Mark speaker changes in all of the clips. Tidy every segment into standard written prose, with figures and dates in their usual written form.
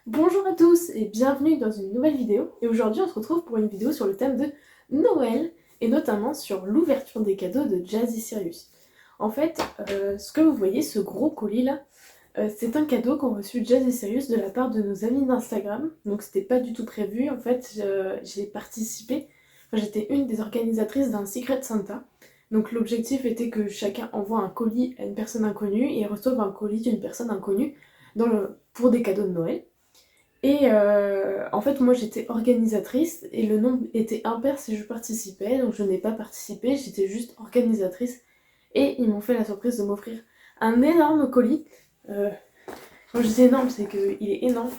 Speaker 1: Bonjour à tous et bienvenue dans une nouvelle vidéo. Et aujourd'hui on se retrouve pour une vidéo sur le thème de Noël et notamment sur l'ouverture des cadeaux de Jazzy Sirius. En fait, ce que vous voyez, ce gros colis là, c'est un cadeau qu'ont reçu Jazzy Sirius de la part de nos amis d'Instagram. Donc c'était pas du tout prévu, en fait j'ai participé, enfin, j'étais une des organisatrices d'un Secret Santa. Donc l'objectif était que chacun envoie un colis à une personne inconnue et reçoive un colis d'une personne inconnue pour des cadeaux de Noël. Et en fait, moi j'étais organisatrice et le nombre était impair si je participais, donc je n'ai pas participé, j'étais juste organisatrice. Et ils m'ont fait la surprise de m'offrir un énorme colis. Euh, Quand je dis énorme, c'est qu'il est énorme,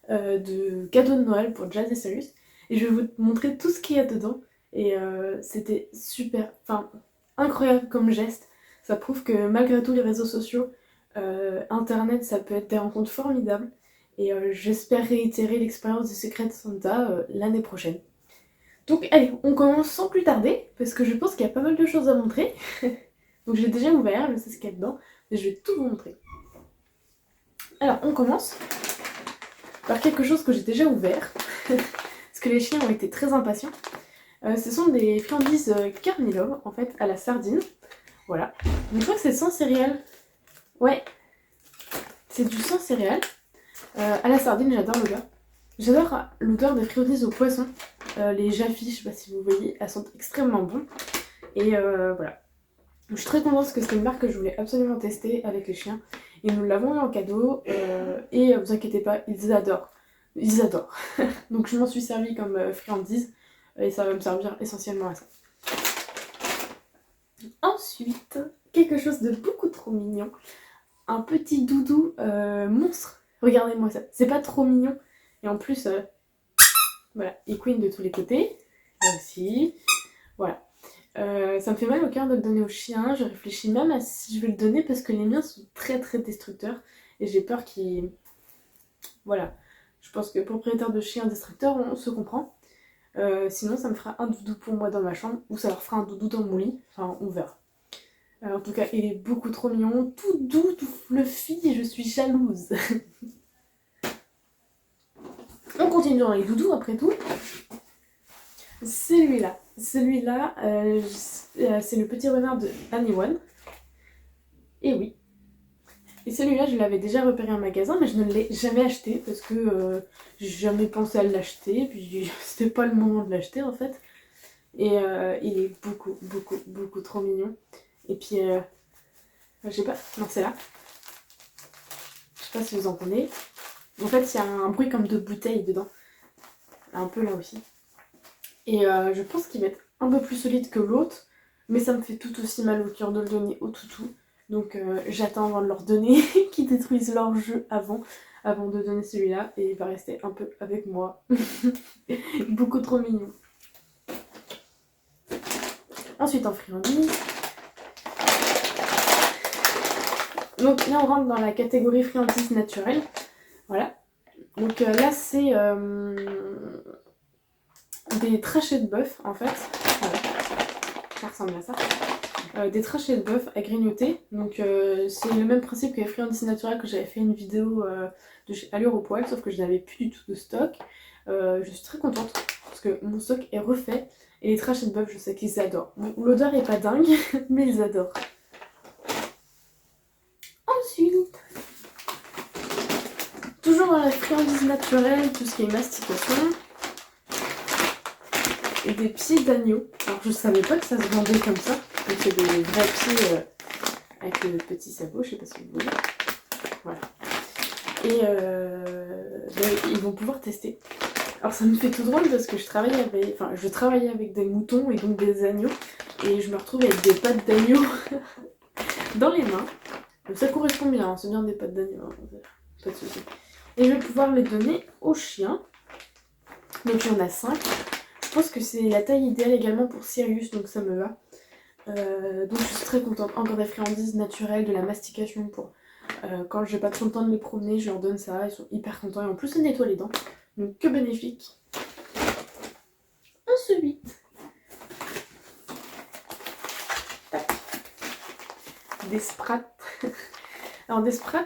Speaker 1: de cadeaux de Noël pour Jazz et Cyrus. Et je vais vous montrer tout ce qu'il y a dedans. Et c'était super, enfin incroyable comme geste. Ça prouve que malgré tout les réseaux sociaux, internet, ça peut être des rencontres formidables. Et j'espère réitérer l'expérience du Secret Santa l'année prochaine. Donc allez, on commence sans plus tarder, parce que je pense qu'il y a pas mal de choses à montrer. Donc j'ai déjà ouvert, je sais ce qu'il y a dedans, mais je vais tout vous montrer. Alors on commence par quelque chose que j'ai déjà ouvert, parce que les chiens ont été très impatients. Ce sont des friandises Carnilov, en fait, à la sardine. Voilà. Donc je crois que c'est sans céréales. Ouais, c'est du sans céréales. À la sardine, j'adore l'odeur. J'adore l'odeur des friandises au poisson. Les Jaffi, je sais pas si vous voyez, elles sont extrêmement bonnes. Et voilà. Je suis très contente parce que c'est une marque que je voulais absolument tester avec les chiens. Et nous l'avons eu en cadeau. Et vous inquiétez pas, ils adorent. Ils adorent. Donc je m'en suis servi comme friandise. Et ça va me servir essentiellement à ça. Ensuite, quelque chose de beaucoup trop mignon. Un petit doudou monstre. Regardez-moi ça. C'est pas trop mignon. Et en plus, voilà, il queen de tous les côtés. Là aussi. Voilà. Ça me fait mal au cœur de le donner au chien. Je réfléchis même à si je vais le donner parce que les miens sont très très destructeurs. Et j'ai peur qu'il... Voilà. Je pense que propriétaire de chien destructeur, on se comprend. Sinon, ça me fera un doudou pour moi dans ma chambre ou ça leur fera un doudou dans mon lit. Enfin, on verra. En tout cas, il est beaucoup trop mignon, tout doux, tout fluffy, et je suis jalouse. On continue dans les doudous après tout. Celui-là, c'est le petit renard de Annie One. Et oui. Et celui-là, je l'avais déjà repéré en magasin, mais je ne l'ai jamais acheté parce que j'ai jamais pensé à l'acheter. Puis c'était pas le moment de l'acheter en fait. Et il est beaucoup, beaucoup, beaucoup trop mignon. Et puis, je sais pas, non, c'est là. Je sais pas si vous entendez. En fait, il y a un bruit comme de bouteille dedans. Un peu là aussi. Et je pense qu'il va être un peu plus solide que l'autre, mais ça me fait tout aussi mal au cœur de le donner au toutou. Donc j'attends avant de leur donner, qu'ils détruisent leur jeu avant de donner celui-là, et il va rester un peu avec moi. Beaucoup trop mignon. Ensuite en friandise. Donc là on rentre dans la catégorie friandise naturelle. Voilà. Donc là c'est des trachées de bœuf en fait. Voilà. Ça ressemble à ça. Des trachées de bœuf à grignoter. Donc c'est le même principe que les friandises naturelles que j'avais fait une vidéo de chez Allure au poil, sauf que je n'avais plus du tout de stock. Je suis très contente parce que mon stock est refait. Et les trachées de bœuf, je sais qu'ils adorent. Bon, l'odeur est pas dingue, mais ils adorent. Ensuite, toujours dans la friandise naturelle, tout ce qui est mastication. Et des pieds d'agneau. Alors je savais pas que ça se vendait comme ça. Donc c'est des vrais pieds avec le petit sabot, je sais pas si vous voyez. Voilà. Et ils vont pouvoir tester. Alors ça me fait tout drôle parce que je travaillais avec des moutons et donc des agneaux. Et je me retrouve avec des pattes d'agneau dans les mains. Donc ça correspond bien, hein, c'est bien des pattes d'agneau, hein, pas de soucis. Et je vais pouvoir les donner aux chiens. Donc il y en a 5. Je pense que c'est la taille idéale également pour Sirius, donc ça me va. Donc je suis très contente. Encore des friandises naturelles, de la mastication pour quand j'ai pas trop le temps de les promener, je leur donne ça, ils sont hyper contents et en plus ça nettoie les dents. Donc que bénéfique. Ensuite, des sprats. Alors des sprats,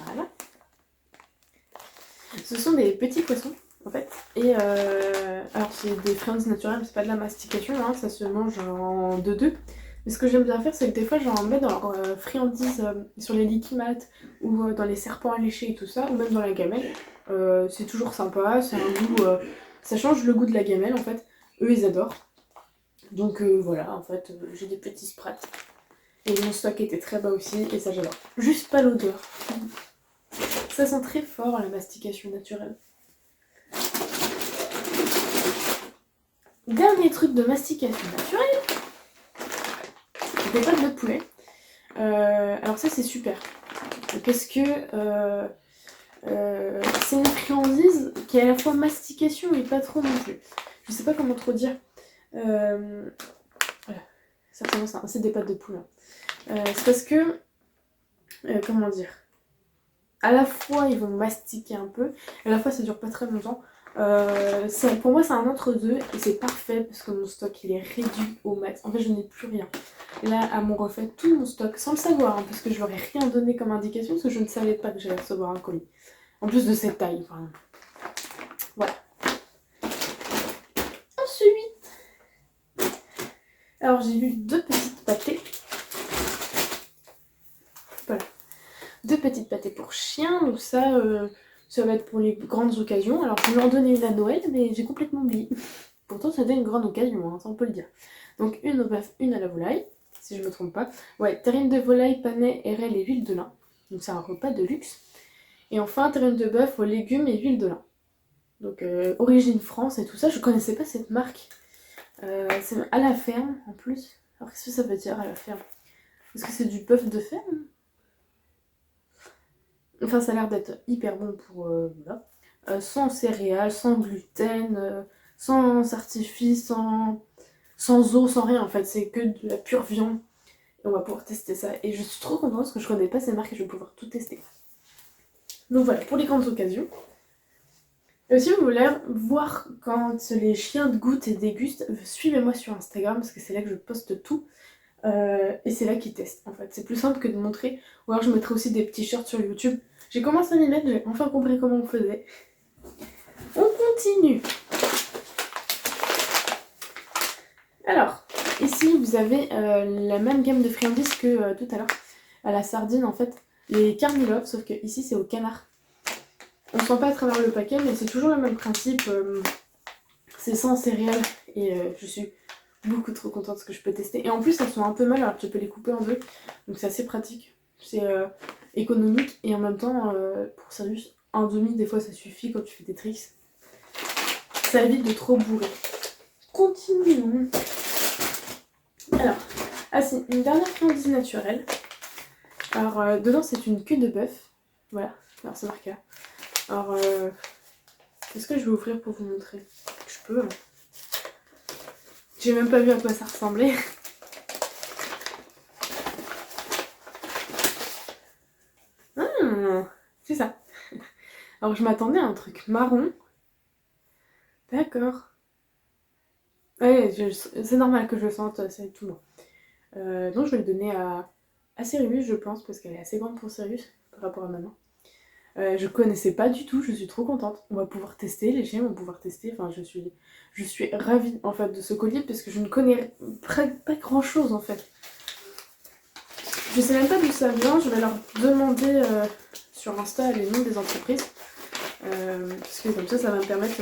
Speaker 1: voilà. Ce sont des petits poissons en fait. Et alors c'est des friandises naturelles, c'est pas de la mastication, hein, ça se mange en deux. Mais ce que j'aime bien faire, c'est que des fois j'en mets dans leurs friandises sur les liquimat ou dans les serpents alléchés et tout ça, ou même dans la gamelle. C'est toujours sympa, c'est un goût, ça change le goût de la gamelle en fait. Eux ils adorent. Donc voilà, en fait j'ai des petits sprats. Et mon stock était très bas aussi, et ça j'adore. Juste pas l'odeur. Ça sent très fort la mastication naturelle. Dernier truc de mastication naturelle, des pâtes de poulet. Alors ça c'est super, parce que c'est une friandise qui est à la fois mastication et pas trop non plus. Je sais pas comment trop dire. Voilà, certainement c'est des pâtes de poulet. C'est parce que, comment dire, à la fois ils vont mastiquer un peu, et à la fois ça dure pas très longtemps. Pour moi c'est un entre-deux et c'est parfait parce que mon stock il est réduit au max. En fait je n'ai plus rien. Là à mon refait tout mon stock sans le savoir, hein, parce que je leur ai rien donné comme indication parce que je ne savais pas que j'allais recevoir un colis. En plus de cette taille, enfin. Voilà. Ensuite, alors j'ai eu deux petites pâtées. Voilà. Deux petites pâtées pour chiens, donc ça va être pour les grandes occasions. Alors je vais en donner une à Noël, mais j'ai complètement oublié. Pourtant c'était une grande occasion, hein, ça on peut le dire. Donc une au bœuf, une à la volaille, si je me trompe pas. Ouais, terrine de volaille, panais, érelle et huile de lin. Donc c'est un repas de luxe. Et enfin terrine de bœuf aux légumes et huile de lin. Donc origine France et tout ça, je connaissais pas cette marque. C'est à la ferme en plus. Alors qu'est-ce que ça veut dire à la ferme? Est-ce que c'est du bœuf de ferme? Enfin, ça a l'air d'être hyper bon pour... voilà. Sans céréales, sans gluten, sans artifice, sans eau, sans rien en fait. C'est que de la pure viande. Et on va pouvoir tester ça. Et je suis trop contente parce que je connais pas ces marques et je vais pouvoir tout tester. Donc voilà, pour les grandes occasions. Et aussi, vous voulez voir quand les chiens goûtent et dégustent, suivez-moi sur Instagram parce que c'est là que je poste tout. Et c'est là qu'ils testent en fait. C'est plus simple que de montrer. Ou alors je mettrai aussi des petits shorts sur YouTube. J'ai commencé à m'y mettre, j'ai enfin compris comment on faisait. On continue. Alors, ici vous avez la même gamme de friandises que tout à l'heure. À la sardine en fait. Les Carnilov, sauf que ici c'est au canard. On sent pas à travers le paquet, mais c'est toujours le même principe. C'est sans céréales. Et je suis beaucoup trop contente de ce que je peux tester. Et en plus, elles sont un peu molles, alors que tu peux les couper en deux. Donc c'est assez pratique. C'est économique. Et en même temps, pour ça juste un demi, des fois ça suffit quand tu fais des tricks. Ça évite de trop bourrer. Continuons. Alors, c'est une dernière friandise naturelle. Alors, dedans, c'est une queue de bœuf. Voilà, alors c'est marqué là. Alors, est-ce que je vais ouvrir pour vous montrer? Je peux. Hein. J'ai même pas vu à quoi ça ressemblait. C'est ça. Alors, je m'attendais à un truc marron. D'accord. Ouais, c'est normal que je le sente, c'est tout bon. Donc, je vais le donner à Sirius, je pense, parce qu'elle est assez grande pour Sirius par rapport à maman. Je connaissais pas du tout, je suis trop contente. On va pouvoir tester, les chiens vont pouvoir tester. Enfin, je suis ravie en fait de ce collier parce que je ne connais pas grand chose en fait. Je sais même pas d'où ça vient, je vais leur demander sur Insta les noms des entreprises. Parce que comme ça va me permettre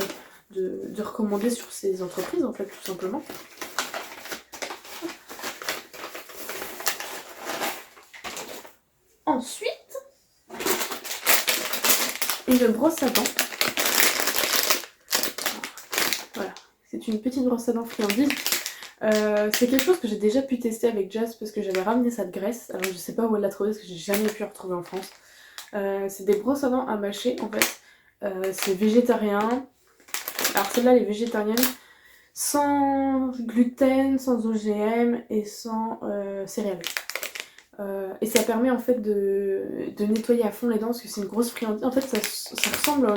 Speaker 1: de recommander sur ces entreprises en fait, tout simplement. Ensuite, une brosse à dents. Voilà, c'est une petite brosse à dents friandise. C'est quelque chose que j'ai déjà pu tester avec Jazz parce que j'avais ramené ça de Grèce. Alors je sais pas où elle l'a trouvé parce que j'ai jamais pu la retrouver en France. C'est des brosses à dents à mâcher en fait. C'est végétarien. Alors celle-là elle est végétarienne. Sans gluten, sans OGM et sans céréales. Et ça permet en fait de nettoyer à fond les dents parce que c'est une grosse friandise. En fait ça ressemble,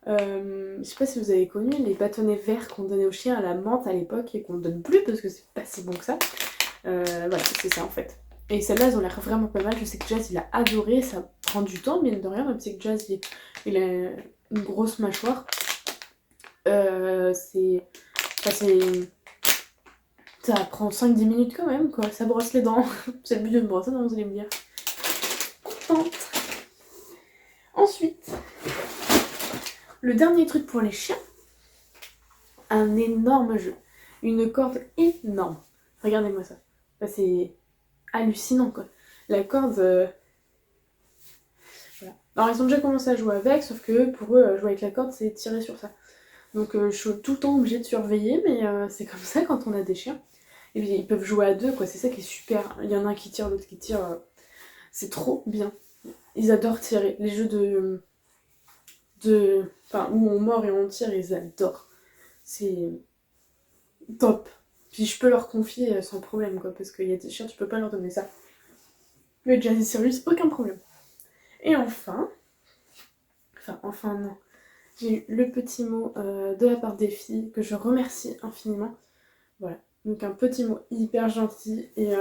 Speaker 1: je sais pas si vous avez connu les bâtonnets verts qu'on donnait aux chiens à la menthe à l'époque et qu'on donne plus parce que c'est pas si bon que ça. Voilà, c'est ça en fait. Et celles-là elles ont l'air vraiment pas mal. Je sais que Jazz il a adoré, ça prend du temps mine de rien, même si que Jazz il une grosse mâchoire. Ça prend 5-10 minutes quand même, quoi. Ça brosse les dents. C'est le but de me brosser, non, vous allez me dire. Contente. Ensuite, le dernier truc pour les chiens, un énorme jeu. Une corde énorme. Regardez-moi ça. C'est hallucinant, quoi. La corde... Voilà. Alors, ils ont déjà commencé à jouer avec, sauf que pour eux, jouer avec la corde, c'est tirer sur ça. Donc, je suis tout le temps obligée de surveiller, mais c'est comme ça quand on a des chiens. Et puis, ils peuvent jouer à deux, quoi. C'est ça qui est super. Il y en a un qui tire, l'autre qui tire. C'est trop bien. Ils adorent tirer. Les jeux Enfin, où on mord et on tire, ils adorent. C'est top. Puis je peux leur confier sans problème, quoi, parce qu'il y a des chiens, tu peux pas leur donner ça. Le Jazzy Sirius, aucun problème. Et enfin non, j'ai eu le petit mot de la part des filles que je remercie infiniment. Voilà, donc un petit mot hyper gentil. Et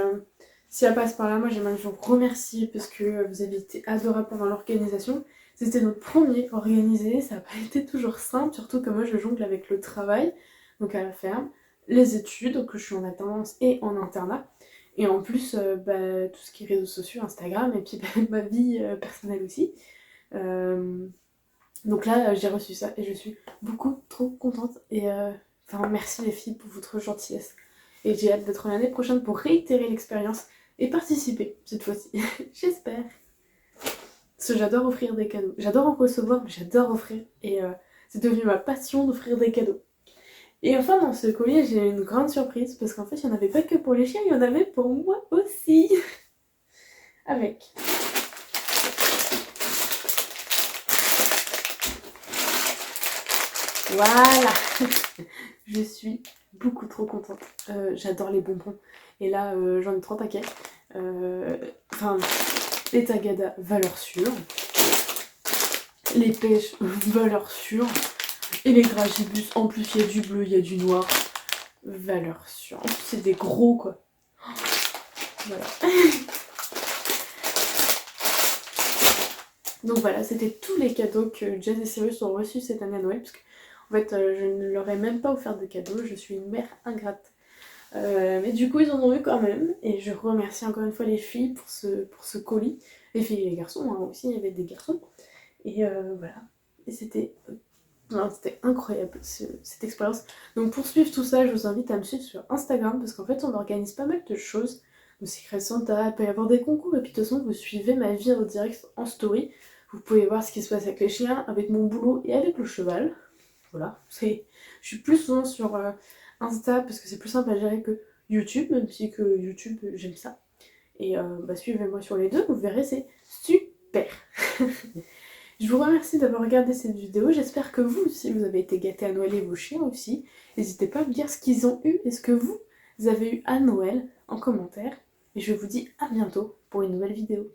Speaker 1: si elle passe par là, moi j'aimerais vous remercier parce que vous avez été adorables pendant l'organisation. C'était notre premier organisé, ça n'a pas été toujours simple, surtout que moi je jongle avec le travail, donc à la ferme, les études, que je suis en alternance et en internat. Et en plus, tout ce qui est réseaux sociaux, Instagram, et puis ma vie personnelle aussi. Donc là, j'ai reçu ça et je suis beaucoup trop contente. Et merci les filles pour votre gentillesse. Et j'ai hâte d'être l'année prochaine pour réitérer l'expérience et participer cette fois-ci. J'espère. Parce que j'adore offrir des cadeaux. J'adore en recevoir, mais j'adore offrir. Et c'est devenu ma passion d'offrir des cadeaux. Et enfin, dans ce collier, j'ai une grande surprise. Parce qu'en fait, il n'y en avait pas que pour les chiens, il y en avait pour moi aussi. Avec... Voilà. Je suis beaucoup trop contente. J'adore les bonbons. Et là, j'en ai 3 paquets. Les Tagada, valeur sûre. Les pêches, valeur sûre. Et les Gragibus, en plus il y a du bleu, il y a du noir. Valeur sûre. En plus c'est des gros, quoi. Voilà. Donc voilà, c'était tous les cadeaux que Jazz et Sirius ont reçus cette année à Noël. Parce que, en fait, je ne leur ai même pas offert de cadeaux. Je suis une mère ingrate. Mais du coup, ils en ont eu quand même. Et je remercie encore une fois les filles pour ce colis. Les filles et les garçons, hein, aussi, il y avait des garçons. Et voilà. Et c'était incroyable cette expérience. Donc pour suivre tout ça, je vous invite à me suivre sur Instagram. Parce qu'en fait, on organise pas mal de choses. Le Secret Santa, il peut y avoir des concours. Et puis de toute façon, vous suivez ma vie en direct en story. Vous pouvez voir ce qui se passe avec les chiens, avec mon boulot et avec le cheval. Voilà. Je suis plus souvent sur... Insta parce que c'est plus simple à gérer que YouTube, même si que YouTube j'aime ça. Et suivez-moi sur les deux, vous verrez, c'est super. Je vous remercie d'avoir regardé cette vidéo, j'espère que vous aussi vous avez été gâtés à Noël et vos chiens aussi. N'hésitez pas à me dire ce qu'ils ont eu et ce que vous avez eu à Noël en commentaire. Et je vous dis à bientôt pour une nouvelle vidéo.